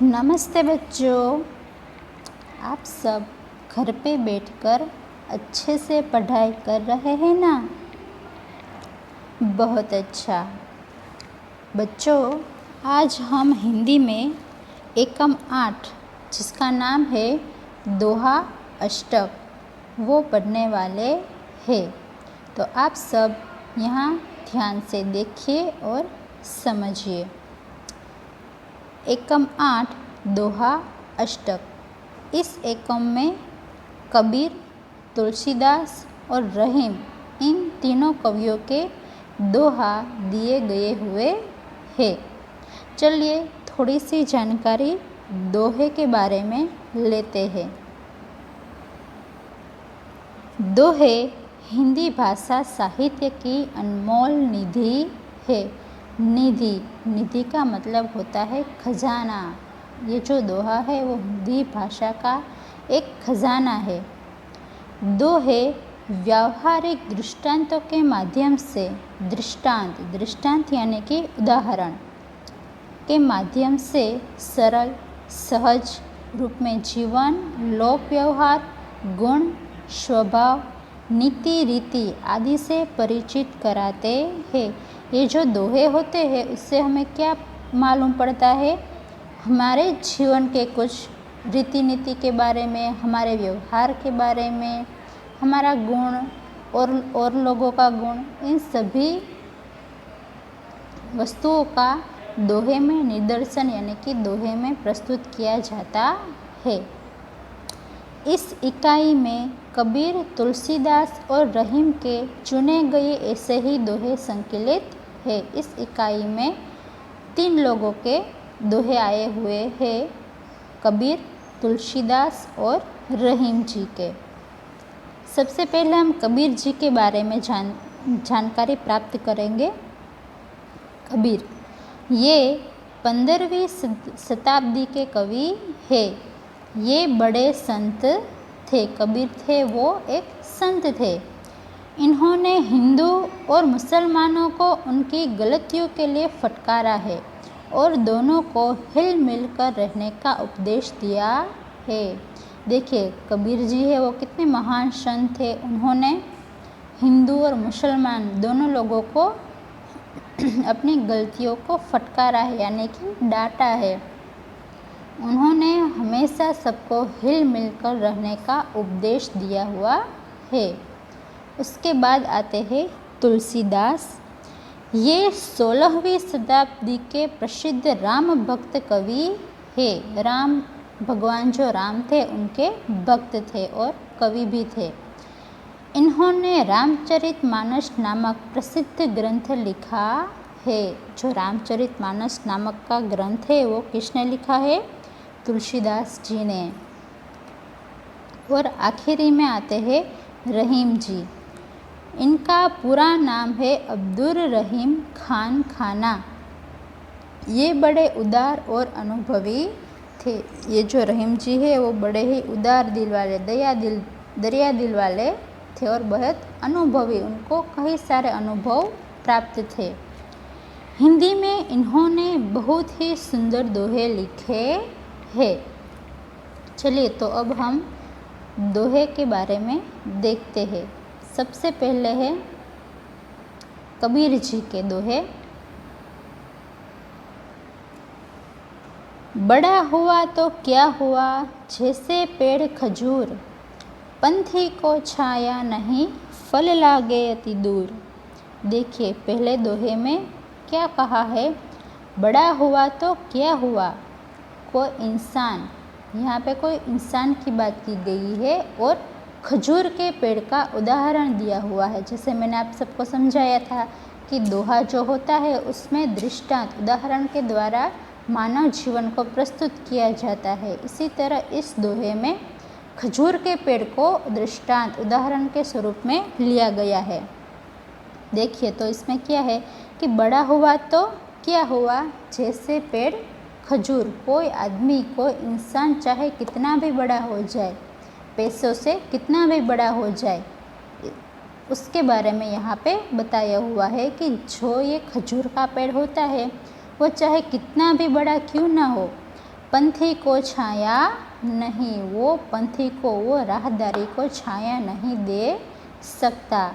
नमस्ते बच्चों, आप सब घर पे बैठकर अच्छे से पढ़ाई कर रहे हैं ना। बहुत अच्छा बच्चों, आज हम हिंदी में एकम 8 जिसका नाम है दोहा अष्टक वो पढ़ने वाले हैं। तो आप सब यहाँ ध्यान से देखिए और समझिए। एकम 8 दोहा अष्टक। इस एकम में कबीर, तुलसीदास और रहीम इन तीनों कवियों के दोहा दिए गए हुए हैं। चलिए थोड़ी सी जानकारी दोहे के बारे में लेते हैं। दोहे हिंदी भाषा साहित्य की अनमोल निधि है। निधि का मतलब होता है खजाना। ये जो दोहा है वो हिंदी भाषा का एक खजाना है। दोहे व्यावहारिक दृष्टांतों के माध्यम से दृष्टांत यानी कि उदाहरण के माध्यम से सरल सहज रूप में जीवन, लोक व्यवहार, गुण, स्वभाव, नीति रीति आदि से परिचित कराते हैं। ये जो दोहे होते हैं उससे हमें क्या मालूम पड़ता है? हमारे जीवन के कुछ रीति नीति के बारे में, हमारे व्यवहार के बारे में, हमारा गुण और लोगों का गुण, इन सभी वस्तुओं का दोहे में निदर्शन यानी कि दोहे में प्रस्तुत किया जाता है। इस इकाई में कबीर, तुलसीदास और रहीम के चुने गए ऐसे ही दोहे संकलित है। इस इकाई में 3 लोगों के दोहे आए हुए हैं, कबीर, तुलसीदास और रहीम जी के। सबसे पहले हम कबीर जी के बारे में जानकारी प्राप्त करेंगे। कबीर ये 15वीं शताब्दी के कवि है। ये बड़े संत थे। कबीर थे वो एक संत थे। इन्होंने हिंदू और मुसलमानों को उनकी गलतियों के लिए फटकारा है और दोनों को हिल मिल कर रहने का उपदेश दिया है। देखिए कबीर जी है वो कितने महान संत थे। उन्होंने हिंदू और मुसलमान दोनों लोगों को अपनी गलतियों को फटकारा है यानी कि डांटा है। उन्होंने हमेशा सबको हिल मिल कर रहने का उपदेश दिया हुआ है। उसके बाद आते हैं तुलसीदास। ये 16वीं शताब्दी के प्रसिद्ध राम भक्त कवि है। राम भगवान जो राम थे उनके भक्त थे और कवि भी थे। इन्होंने रामचरितमानस नामक प्रसिद्ध ग्रंथ लिखा है। जो रामचरितमानस नामक का ग्रंथ है वो किसने लिखा है? तुलसीदास जी ने। और आखिरी में आते हैं रहीम जी। इनका पूरा नाम है अब्दुल रहीम खान खाना। ये बड़े उदार और अनुभवी थे। ये जो रहीम जी है वो बड़े ही उदार दिल वाले, दरिया दिल वाले थे और बहुत अनुभवी, उनको कई सारे अनुभव प्राप्त थे। हिंदी में इन्होंने बहुत ही सुंदर दोहे लिखे हैं। चलिए तो अब हम दोहे के बारे में देखते हैं। सबसे पहले है कबीर जी के दोहे। बड़ा हुआ तो क्या हुआ जैसे पेड़ खजूर, पंथी को छाया नहीं फल लागे अति दूर। देखिए पहले दोहे में क्या कहा है? बड़ा हुआ तो क्या हुआ। कोई इंसान, यहाँ पे कोई इंसान की बात की गई है और खजूर के पेड़ का उदाहरण दिया हुआ है। जैसे मैंने आप सबको समझाया था कि दोहा जो होता है उसमें दृष्टांत, उदाहरण के द्वारा मानव जीवन को प्रस्तुत किया जाता है। इसी तरह इस दोहे में खजूर के पेड़ को दृष्टांत, उदाहरण के स्वरूप में लिया गया है। देखिए तो इसमें क्या है कि बड़ा हुआ तो क्या हुआ जैसे पेड़ खजूर। कोई आदमी, कोई इंसान चाहे कितना भी बड़ा हो जाए, पैसों से कितना भी बड़ा हो जाए, उसके बारे में यहाँ पे बताया हुआ है कि जो ये खजूर का पेड़ होता है वो चाहे कितना भी बड़ा क्यों ना हो, पंथी को छाया नहीं, वो पंथी को, वो राहदारी को छाया नहीं दे सकता।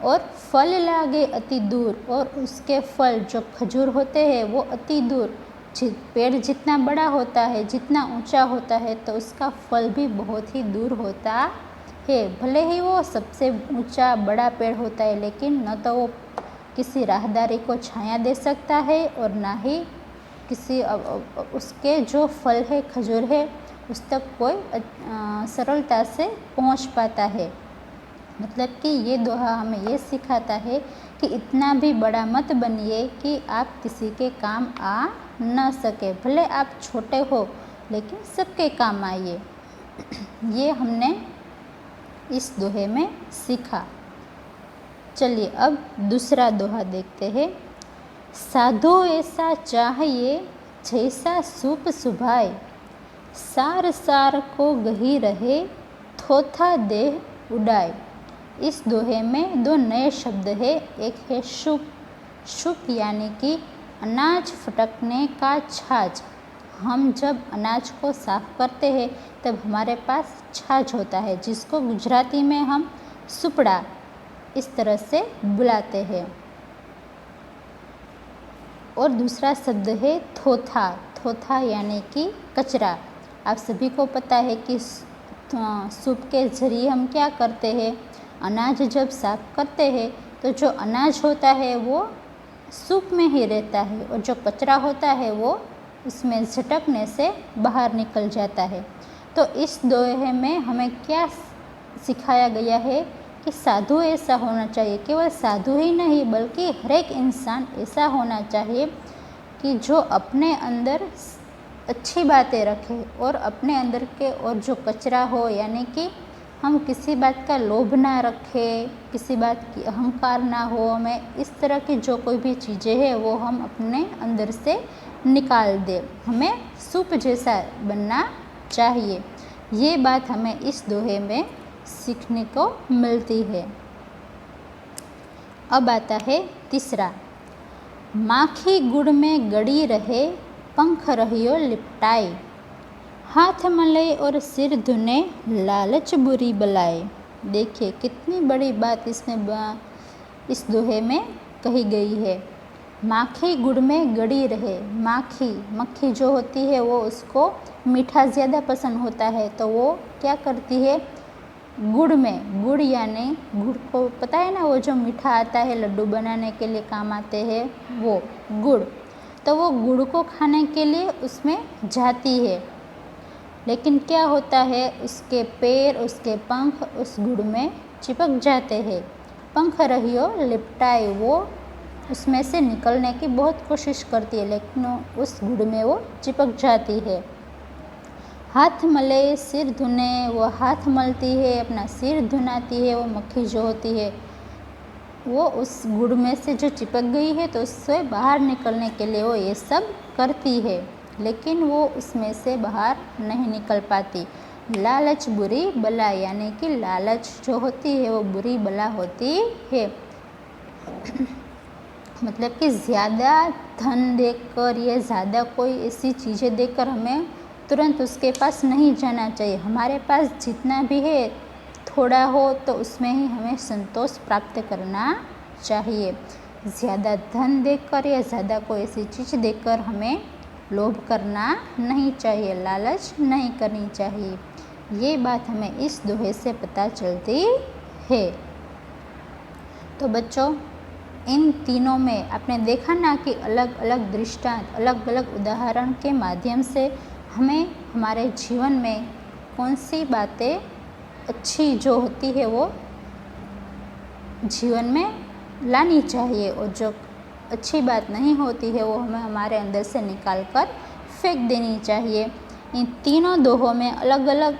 और फल लागे अति दूर, और उसके फल जो खजूर होते हैं वो अति दूर, पेड़ जितना बड़ा होता है, जितना ऊंचा होता है, तो उसका फल भी बहुत ही दूर होता है। भले ही वो सबसे ऊंचा बड़ा पेड़ होता है, लेकिन न तो वो किसी राहदारी को छाया दे सकता है और ना ही किसी उसके जो फल है, खजूर है, उस तक कोई सरलता से पहुंच पाता है। मतलब कि ये दोहा हमें ये सिखाता है कि इतना भी बड़ा मत बनिए कि आप किसी के काम आ न सके। भले आप छोटे हो, लेकिन सबके काम आइए। ये हमने इस दोहे में सीखा। चलिए अब दूसरा दोहा देखते हैं। साधु ऐसा चाहिए जैसा सूप सुभाए, सार सार को गही रहे, थोथा देह उड़ाए। इस दोहे में दो नए शब्द है। एक है शुप। शुप यानी कि अनाज फटकने का छाछ। हम जब अनाज को साफ करते हैं तब हमारे पास छाछ होता है, जिसको गुजराती में हम सुपड़ा इस तरह से बुलाते हैं। और दूसरा शब्द है थोथा। थोथा यानी कि कचरा। आप सभी को पता है कि सूप के जरिए हम क्या करते हैं, अनाज जब साफ करते हैं तो जो अनाज होता है वो सूप में ही रहता है, और जो कचरा होता है वो उसमें झटकने से बाहर निकल जाता है। तो इस दोहे में हमें क्या सिखाया गया है कि साधु ऐसा होना चाहिए। केवल साधु ही नहीं, बल्कि हर एक इंसान ऐसा होना चाहिए कि जो अपने अंदर अच्छी बातें रखे, और अपने अंदर के और जो कचरा हो, यानी कि हम किसी बात का लोभ ना रखें, किसी बात की अहंकार ना हो हमें, इस तरह की जो कोई भी चीज़ें हैं वो हम अपने अंदर से निकाल दें। हमें सूप जैसा बनना चाहिए। ये बात हमें इस दोहे में सीखने को मिलती है। अब आता है तीसरा। माखी गुड़ में गड़ी रहे, पंख रहियो लिपटाए, हाथ मले और सिर धुने, लालच बुरी बलाए। देखिए कितनी बड़ी बात इसमें इस दोहे में कही गई है। माखी गुड़ में गड़ी रहे। माखी, मक्खी जो होती है वो उसको मीठा ज़्यादा पसंद होता है, तो वो क्या करती है, गुड़ में, गुड़ यानी गुड़ को पता है ना, वो जो मीठा आता है लड्डू बनाने के लिए काम आते हैं वो गुड़, तो वो गुड़ को खाने के लिए उसमें जाती है। लेकिन क्या होता है, उसके पैर, उसके पंख उस गुड़ में चिपक जाते हैं। पंख रहियो लिपटाए, वो उसमें से निकलने की बहुत कोशिश करती है, लेकिन उस गुड़ में वो चिपक जाती है। हाथ मले सिर धुने, वो हाथ मलती है, अपना सिर धुनाती है। वो मक्खी जो होती है वो उस गुड़ में से जो चिपक गई है, तो उससे बाहर निकलने के लिए वो ये सब करती है, लेकिन वो उसमें से बाहर नहीं निकल पाती। लालच बुरी बला, यानी कि लालच जो होती है वो बुरी बला होती है। मतलब कि ज़्यादा धन देकर या ज़्यादा कोई ऐसी चीज़ें देकर हमें तुरंत उसके पास नहीं जाना चाहिए। हमारे पास जितना भी है थोड़ा हो तो उसमें ही हमें संतोष प्राप्त करना चाहिए। ज़्यादा धन देकर या ज़्यादा कोई ऐसी चीज़ देकर हमें लोभ करना नहीं चाहिए, लालच नहीं करनी चाहिए। ये बात हमें इस दोहे से पता चलती है। तो बच्चों, इन तीनों में आपने देखा ना कि अलग अलग दृष्टांत, अलग अलग उदाहरण के माध्यम से हमें हमारे जीवन में कौन सी बातें अच्छी जो होती है वो जीवन में लानी चाहिए, और जो अच्छी बात नहीं होती है वो हमें हमारे अंदर से निकाल कर फेंक देनी चाहिए। इन तीनों दोहों में अलग अलग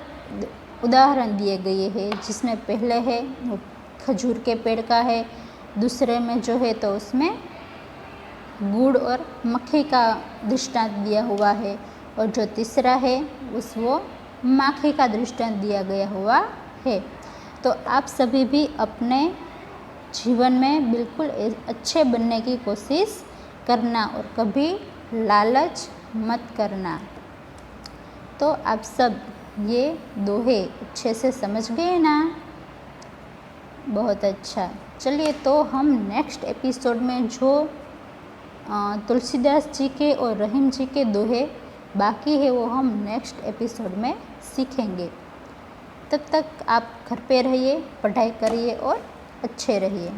उदाहरण दिए गए हैं, जिसमें पहले है वो खजूर के पेड़ का है, दूसरे में जो है तो उसमें गुड़ और मक्खी का दृष्टांत दिया हुआ है, और जो तीसरा है वो माखी का दृष्टांत दिया गया हुआ है। तो आप सभी भी अपने जीवन में बिल्कुल अच्छे बनने की कोशिश करना और कभी लालच मत करना। तो आप सब ये दोहे अच्छे से समझ गए ना? बहुत अच्छा। चलिए, तो हम नेक्स्ट एपिसोड में जो तुलसीदास जी के और रहीम जी के दोहे बाकी है वो हम नेक्स्ट एपिसोड में सीखेंगे। तब तक आप घर पे रहिए, पढ़ाई करिए और अच्छे रहिए।